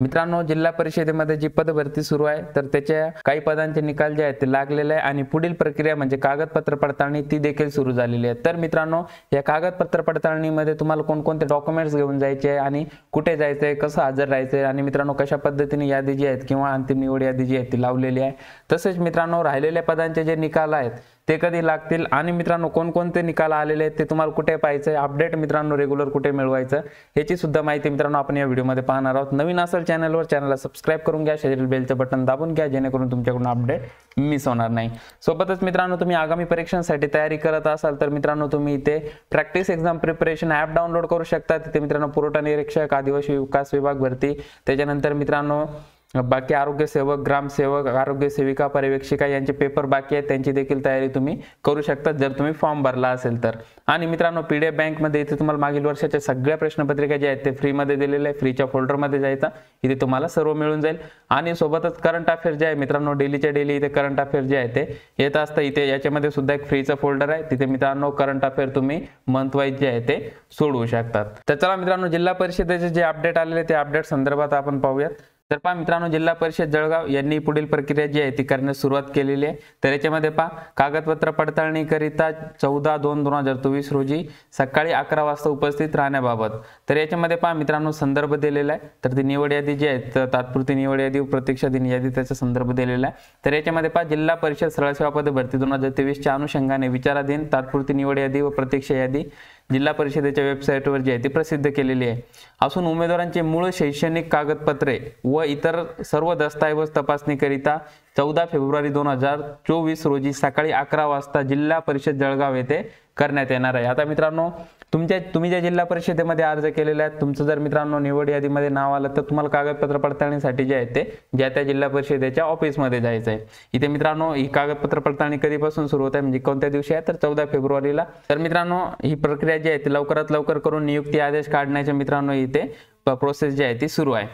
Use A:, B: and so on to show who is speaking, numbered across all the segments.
A: मित्रांनो, जिल्हा परिषदेमध्ये जी पदभरती सुरू आहे तर त्याच्या काही पदांचे निकाल जे आहेत ते लागलेले आहे आणि पुढील प्रक्रिया म्हणजे कागदपत्र पडताळणी ती देखील सुरू झालेली आहे। तर मित्रांनो, या कागदपत्र पडताळणीमध्ये तुम्हाला कोणकोणते डॉक्युमेंट्स घेऊन जायचे आहे आणि कुठे जायचे आहे, कसं हजर राहायचं आहे आणि मित्रांनो कशा पद्धतीने यादी जी आहेत किंवा अंतिम निवड यादी जी आहे ती लावलेली आहे। तसेच मित्रांनो, राहिलेल्या पदांचे जे निकाल आहेत ते कधी लागतील आणि मित्रांनो कोणकोणते निकाल आलेले आहेत ते तुम्हाला कुठे पाहायचं आहे, अपडेट मित्रांनो रेग्युलर कुठे मिळवायचं याची सुद्धा माहिती मित्रांनो आपण या व्हिडिओमध्ये पाहणार आहोत। नवीन असेल चॅनलला सबस्क्राईब करून घ्या, शेजारील बेलचं बटन दाबून घ्या जेणेकरून तुमच्याकडून अपडेट मिस होणार नाही। सोबतच मित्रांनो, तुम्ही आगामी परीक्षांसाठी तयारी करत असाल तर मित्रांनो तुम्ही इथे practice exam preparation app download करू शकता। तिथे मित्रांनो पुरवठा निरीक्षक, आदिवासी विकास विभाग भरती, त्याच्यानंतर मित्रांनो बाकी आरोग्य सेवक, ग्रामसेवक, आरोग्य सेविका, पर्यवेक्षिका यांचे पेपर बाकी आहेत, त्यांची देखील तयारी तुम्ही करू शकता जर तुम्ही फॉर्म भरला असेल तर। आणि मित्रांनो, पीडीएफ बँक मध्ये इथे तुम्हाला मागील वर्षाच्या सगळ्या प्रश्नपत्रिका जे आहेत ते फ्री मध्ये दिलेले आहे। फ्रीच्या फोल्डर मध्ये जायचा, इथे तुम्हाला सर्व मिळून जाईल। आणि सोबतच करंट अफेअर जे आहे मित्रांनो, डेलीच्या डेली इथे करंट अफेअर जे आहे ते येत असतं। इथे याच्यामध्ये सुद्धा एक फ्रीचा फोल्डर आहे, तिथे मित्रांनो करंट अफेअर तुम्ही मंथ वाईज जे आहे ते सोडवू शकतात। तर चला मित्रांनो, जिल्हा परिषदेचे जे अपडेट आलेले ते अपडेट संदर्भात आपण पाहूयात। तर पहा मित्रांनो, जिल्हा परिषद जळगाव यांनी पुढील प्रक्रिया जी आहे ती करण्यास सुरुवात केलेली आहे। तर याच्यामध्ये पहा, कागदपत्र पडताळणी करिता 14/2/2024 रोजी सकाळी 11 वाजता उपस्थित राहण्याबाबत। तर याच्यामध्ये पहा मित्रांनो संदर्भ दिलेला आहे। तर ती निवड यादी जी आहे तात्पुरती निवड यादी व प्रतीक्षा दिन यादी त्याचा संदर्भ दिलेला आहे। तर याच्यामध्ये पहा, जिल्हा परिषद सरळ सेवा पद भरती 2023 च्या अनुषंगाने विचाराधीन तात्पुरती निवड यादी व प्रतीक्षा यादी जिल्हा परिषदेच्या वेबसाईटवर जी आहे ती प्रसिद्ध केलेली आहे असून उमेदवारांचे मूळ शैक्षणिक कागदपत्रे व इतर सर्व दस्तऐवज तपासणीकरिता 14 फेब्रुवारी 2024 रोजी सकाळी 11 वाजता जिल्हा परिषद जळगाव येथे करण्यात येणार आहे। आता मित्रांनो, तुम्ही ज्या जिल्हा परिषदेमध्ये अर्ज केलेला आहे, तुमचं जर मित्रांनो निवड यादीमध्ये नाव आलं तर तुम्हाला कागदपत्र पडताळणीसाठी जे आहे ते ज्या त्या जिल्हा परिषदेच्या ऑफिसमध्ये जायचं आहे। इथे मित्रांनो ही कागदपत्र पडताळणी कधीपासून सुरू होत आहे म्हणजे कोणत्या दिवशी आहे तर 14 फेब्रुवारीला। तर मित्रांनो ही प्रक्रिया जी आहे ती लवकरात लवकर करून नियुक्ती आदेश काढण्याचे मित्रांनो इथे प्रोसेस जी आहे ती सुरू आहे।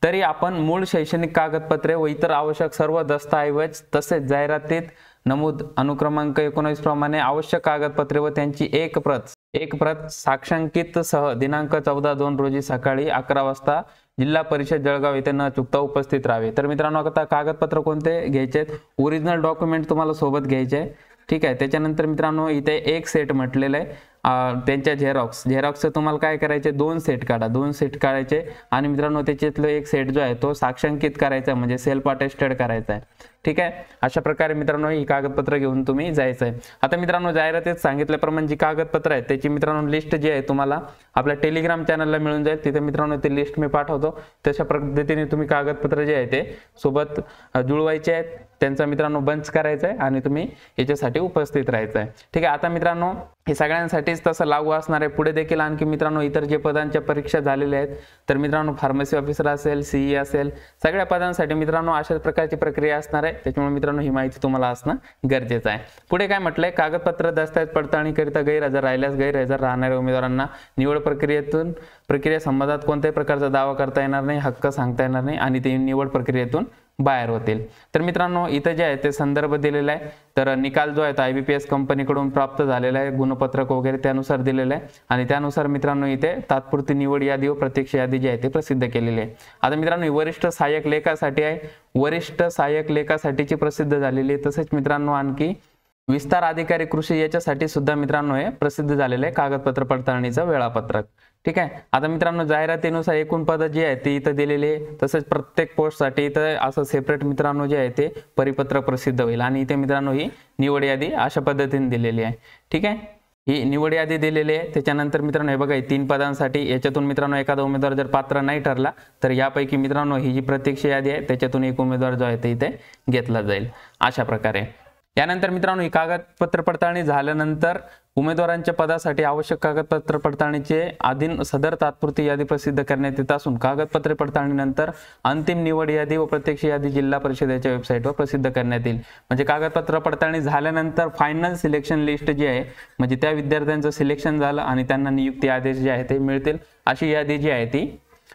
A: तरी आपण मूळ शैक्षणिक कागदपत्रे व इतर आवश्यक सर्व दस्तऐवज तसेच जाहिरातीत नमूद अनुक्रमांक 19 प्रमाणे आवश्यक कागदपत्रे व त्यांची एक प्रत साक्षांकित सह दिनांक 14/2 रोजी सकाळी 11 वाजता जिल्हा परिषद जळगाव येथे न चुकता उपस्थित राहावे। तर मित्रांनो, आता कागदपत्र कोणते घ्यायचे आहेत, ओरिजिनल डॉक्युमेंट तुम्हाला सोबत घ्यायचे आहे, ठीक आहे। त्याच्यानंतर मित्रांनो इथे एक सेट म्हटलेलं आहे त्यांच्या झेरॉक्सचं तुम्हाला काय करायचे, 2 सेट काढा, 2 सेट काढायचे आणि मित्रांनो त्याच्यातलं एक सेट जो आहे तो साक्षांकित करायचा म्हणजे सेल्फ अटेस्टेड करायचा आहे, ठीक आहे। अशा प्रकारे मित्रांनो ही कागदपत्र घेऊन तुम्ही जायचं आहे। आता मित्रांनो, जाहिरातीत सांगितल्याप्रमाणे जी कागदपत्र आहेत त्याची मित्रांनो लिस्ट जी आहे तुम्हाला आपल्या टेलिग्राम चॅनलला मिळून जाईल। तिथे मित्रांनो ती लिस्ट मी पाठवतो, तशा पद्धतीने तुम्ही कागदपत्र जे आहे ते सोबत जुळवायचे आहेत, त्यांचा मित्रांनो बंच करायचा आहे आणि तुम्ही याच्यासाठी उपस्थित राहायचं आहे, ठीक आहे। आता मित्रांनो हे सगळ्यांसाठीच तसं लागू असणार आहे। पुढे देखील आणखी मित्रांनो इतर जे पदांच्या परीक्षा झालेल्या आहेत तर मित्रांनो फार्मसी ऑफिसर असेल, सीई असेल, सगळ्या पदांसाठी मित्रांनो अशाच प्रकारची प्रक्रिया असणार आहे। त्याच्यामुळे मित्रांनो ही माहिती तुम्हाला असणं गरजेचं आहे। पुढे काय म्हटलंय, कागदपत्र दस्तऐवज पडताळणीकरिता गैरहजर राहिल्यास गैरहजर राहणाऱ्या उमेदवारांना निवड प्रक्रिया संबंधात कोणत्याही प्रकारचा दावा करता येणार नाही, हक्क सांगता येणार नाही आणि ते निवड प्रक्रियेतून बाहेर होतील। तर मित्रांनो इथे जे आहे ते संदर्भ दिलेला आहे। तर निकाल जो आहे IBPS कंपनीकडून प्राप्त झालेला आहे, गुणपत्रक वगैरे त्यानुसार दिलेलं आहे आणि त्यानुसार मित्रांनो इथे तात्पुरती निवड यादी व प्रत्यक्ष यादी जी आहे ते प्रसिद्ध केलेली आहे। आता मित्रांनो वरिष्ठ सहाय्यक लेखासाठी आहे, वरिष्ठ सहाय्यक लेखासाठीची प्रसिद्ध झालेली आहे। तसेच मित्रांनो आणखी विस्तार अधिकारी कृषी याच्यासाठी सुद्धा मित्रांनो हे प्रसिद्ध झालेलं आहे कागदपत्र पडताळणीचं वेळापत्रक, ठीक आहे। आता मित्रांनो जाहिरातीनुसार एकूण पद जी आहे ती इथं दिलेली आहे। तसेच प्रत्येक पोस्टसाठी इथं असं सेपरेट मित्रांनो जे आहे ते परिपत्रक प्रसिद्ध होईल आणि इथे मित्रांनो ही निवड यादी अशा पद्धतीने दिलेली आहे, ठीक आहे। ही निवड यादी दिलेली आहे। त्याच्यानंतर मित्रांनो हे बघा 3 पदांसाठी याच्यातून मित्रांनो एखादा उमेदवार जर पात्र नाही ठरला तर यापैकी मित्रांनो ही जी प्रत्यक्ष यादी आहे त्याच्यातून एक उमेदवार जो आहे ते इथे घेतला जाईल अशा प्रकारे। यानंतर मित्रांनो ही कागदपत्र पडताळणी झाल्यानंतर उमेदवारांच्या पदासाठी आवश्यक कागदपत्र पडताळणीचे अधीन सदर तात्पुरती यादी प्रसिद्ध करण्यात येत असून कागदपत्र पडताळणीनंतर अंतिम निवड यादी व प्रत्यक्ष यादी जिल्हा परिषदेच्या वेबसाईटवर प्रसिद्ध करण्यात येईल। म्हणजे कागदपत्र पडताळणी झाल्यानंतर फायनल सिलेक्शन लिस्ट जी आहे म्हणजे त्या विद्यार्थ्यांचं सिलेक्शन झालं आणि त्यांना नियुक्ती आदेश जे आहे ते मिळतील अशी यादी जी आहे ती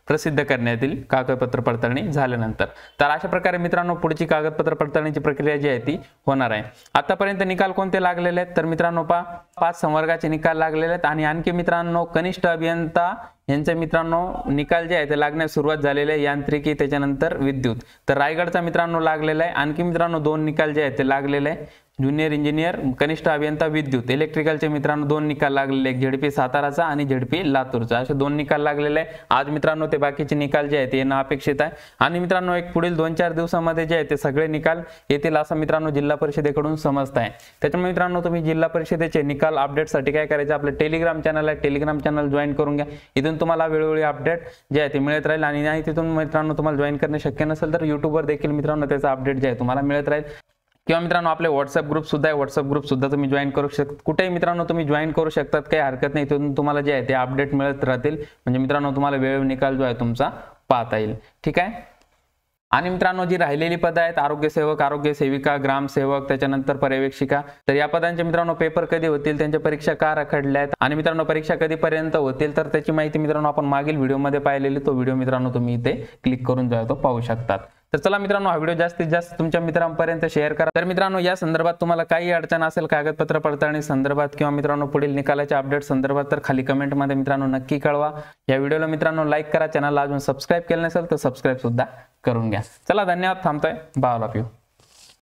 A: प्रसिद्ध करण्यात येईल कागदपत्र पडताळणी झाल्यानंतर। तर अशा प्रकारे मित्रांनो पुढची कागदपत्र पडताळणीची प्रक्रिया जी आहे ती होणार आहे। आतापर्यंत निकाल कोणते लागलेले आहेत तर मित्रांनो 5 संवर्गाचे निकाल लागलेले आहेत आणि आणखी मित्रांनो कनिष्ठ अभियंता यांचे मित्रांनो निकाल जे आहे ते लागण्यास सुरुवात झालेली आहे, यांत्रिकी त्याच्यानंतर विद्युत। तर रायगडचा मित्रांनो लागलेला आहे। आणखी मित्रांनो 2 निकाल जे आहेत ते लागलेले आहे, ज्युनियर इंजिनियर कनिष्ठ अभियंता विद्युत इलेक्ट्रिकलचे मित्रांनो 2 निकाल लागलेले आहेत, झेडपी साताराचा आणि झेडपी लातूरचा, असे 2 निकाल लागलेले आहे। आज मित्रांनो ते बाकीचे निकाल जे आहेत ते येणं अपेक्षित आहे आणि मित्रांनो एक पुढील 2-4 दिवसामध्ये जे आहे ते सगळे निकाल येतील असं मित्रांनो जिल्हा परिषदेकडून समजत आहे। त्याच्यामुळे मित्रांनो तुम्ही जिल्हा परिषदेचे निकाल अपडेटसाठी काय करायचं, आपलं टेलिग्राम चॅनल आहे, टेलिग्राम चॅनल जॉईन करून घ्या। इथून तुम्हाला वेळोवेळी अपडेट जे आहे ते मिळत राहील आणि नाही तिथून मित्रांनो तुम्हाला जॉईन करणे शक्य नसेल तर युट्यूबवर देखील मित्रांनो त्याचा अपडेट जे आहे तुम्हाला मिळत राहील किंवा मित्रांनो आपले व्हॉट्सअप ग्रुप सुद्धा आहे, व्हॉट्सअप ग्रुप सुद्धा तुम्ही जॉईन करू शकता। कुठेही मित्रांनो तुम्ही जॉईन करू शकतात, काही हरकत नाही, तिथून तुम्हाला जे आहे ते अपडेट मिळत राहतील, म्हणजे मित्रांनो तुम्हाला वेळ निकाल जो आहे तुमचा पाहता येईल, ठीक आहे। आणि मित्रांनो जी राहिलेली पदं आहेत आरोग्य सेवक, आरोग्य सेविका, ग्रामसेवक, त्याच्यानंतर पर्यवेक्षिका, तर या पदांचे मित्रांनो पेपर कधी होतील, त्यांच्या परीक्षा का रखडल्या आहेत आणि मित्रांनो परीक्षा कधीपर्यंत होतील तर त्याची माहिती मित्रांनो आपण मागील व्हिडिओमध्ये पाहिलेली, तो व्हिडिओ मित्रांनो तुम्ही इथे क्लिक करून जो तो पाहू शकतात। तर चला मित्रांनो हा व्हिडिओ जास्तीत जास्त तुमच्या मित्रांपर्यंत शेअर करा। तर मित्रांनो या संदर्भात तुम्हाला काही अडचण असेल कागदपत्र पडताळणी संदर्भात किंवा मित्रांनो पुढील निकालाच्या अपडेट संदर्भात तर खाली कमेंटमध्ये मित्रांनो नक्की कळवा। या व्हिडिओला मित्रांनो लाईक करा, चॅनलला अजून सबस्क्राईब केलं नसेल तर सबस्क्राईब सुद्धा करून घ्या। चला धन्यवाद, थांबतोय, बाय ऑल ऑफ यू।